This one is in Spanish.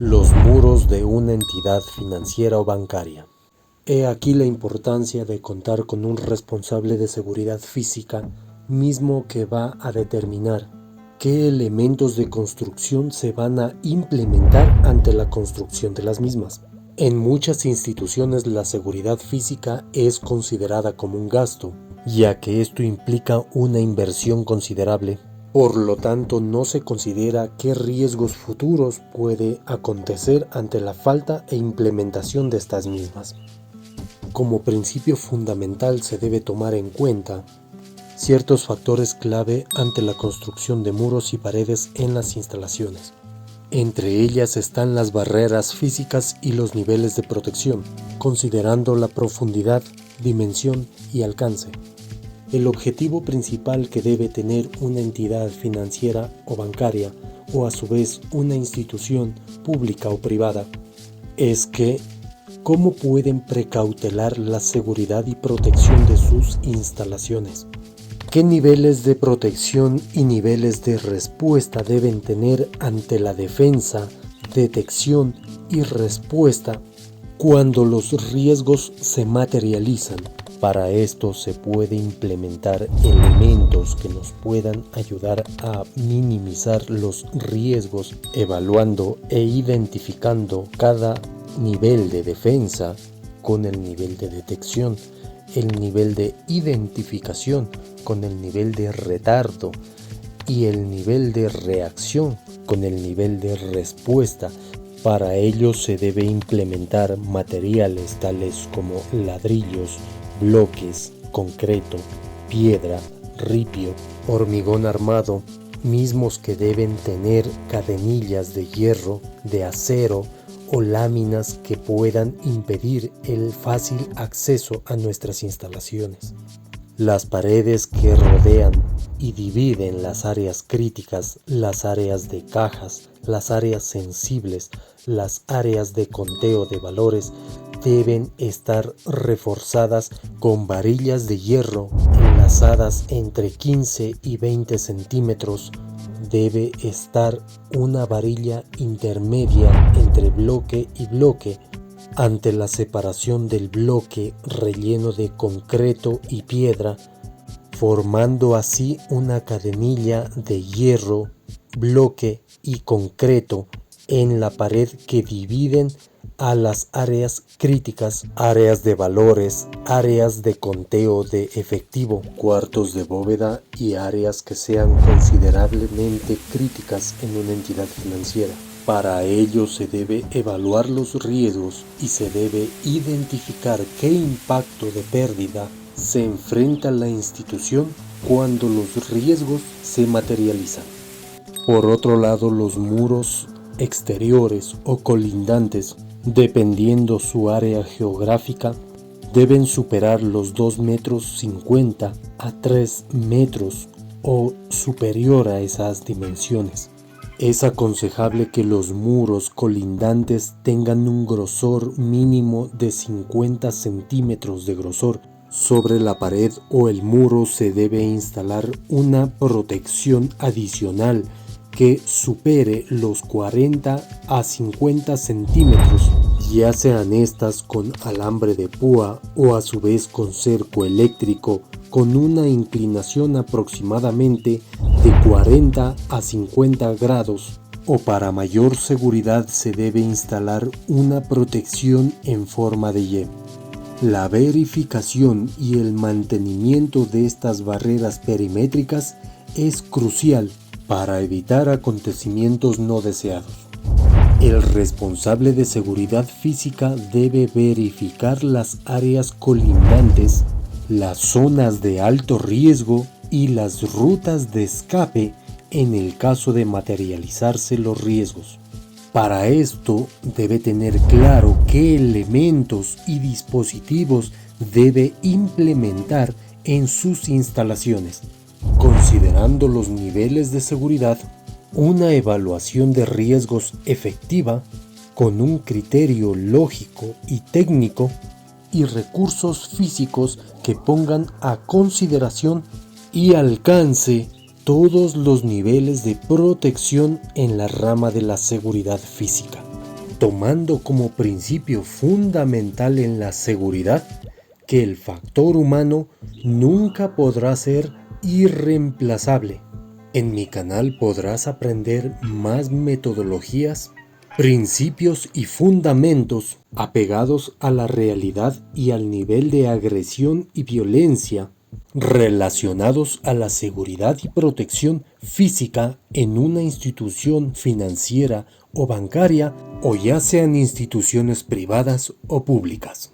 Los muros de una entidad financiera o bancaria. He aquí la importancia de contar con un responsable de seguridad física, mismo que va a determinar qué elementos de construcción se van a implementar ante la construcción de las mismas. En muchas instituciones la seguridad física es considerada como un gasto, ya que esto implica una inversión considerable. Por lo tanto, no se considera qué riesgos futuros puede acontecer ante la falta e implementación de estas mismas. Como principio fundamental se debe tomar en cuenta ciertos factores clave ante la construcción de muros y paredes en las instalaciones. Entre ellas están las barreras físicas y los niveles de protección, considerando la profundidad, dimensión y alcance. El objetivo principal que debe tener una entidad financiera o bancaria, o a su vez una institución pública o privada, es que ¿cómo pueden precautelar la seguridad y protección de sus instalaciones? ¿Qué niveles de protección y niveles de respuesta deben tener ante la defensa, detección y respuesta cuando los riesgos se materializan? Para esto se puede implementar elementos que nos puedan ayudar a minimizar los riesgos, evaluando e identificando cada nivel de defensa con el nivel de detección, el nivel de identificación con el nivel de retardo y el nivel de reacción con el nivel de respuesta. Para ello se debe implementar materiales tales como ladrillos, bloques, concreto, piedra, ripio, hormigón armado, mismos que deben tener cadenillas de hierro, de acero o láminas que puedan impedir el fácil acceso a nuestras instalaciones. Las paredes que rodean y dividen las áreas críticas, las áreas de cajas, las áreas sensibles, las áreas de conteo de valores deben estar reforzadas con varillas de hierro enlazadas entre 15 y 20 centímetros. Debe estar una varilla intermedia entre bloque y bloque ante la separación del bloque relleno de concreto y piedra, formando así una cadenilla de hierro, bloque y concreto en la pared que dividen a las áreas críticas, áreas de valores, áreas de conteo de efectivo, cuartos de bóveda y áreas que sean considerablemente críticas en una entidad financiera. Para ello se debe evaluar los riesgos y se debe identificar qué impacto de pérdida se enfrenta la institución cuando los riesgos se materializan. Por otro lado, los muros exteriores o colindantes, dependiendo su área geográfica, deben superar los 2,50 m a 3 metros o superior a esas dimensiones. Es aconsejable que los muros colindantes tengan un grosor mínimo de 50 centímetros de grosor. Sobre la pared o el muro se debe instalar una protección adicional que supere los 40 a 50 centímetros, ya sean estas con alambre de púa o a su vez con cerco eléctrico, con una inclinación aproximadamente de 40 a 50 grados, o para mayor seguridad se debe instalar una protección en forma de Y. La verificación y el mantenimiento de estas barreras perimétricas es crucial para evitar acontecimientos no deseados. El responsable de seguridad física debe verificar las áreas colindantes, las zonas de alto riesgo y las rutas de escape en el caso de materializarse los riesgos. Para esto debe tener claro qué elementos y dispositivos debe implementar en sus instalaciones, considerando los niveles de seguridad, una evaluación de riesgos efectiva, con un criterio lógico y técnico, y recursos físicos que pongan a consideración y alcance todos los niveles de protección en la rama de la seguridad física. tomando como principio fundamental en la seguridad que el factor humano nunca podrá ser irreemplazable. En mi canal podrás aprender más metodologías, principios y fundamentos apegados a la realidad y al nivel de agresión y violencia relacionados a la seguridad y protección física en una institución financiera o bancaria, o ya sean instituciones privadas o públicas.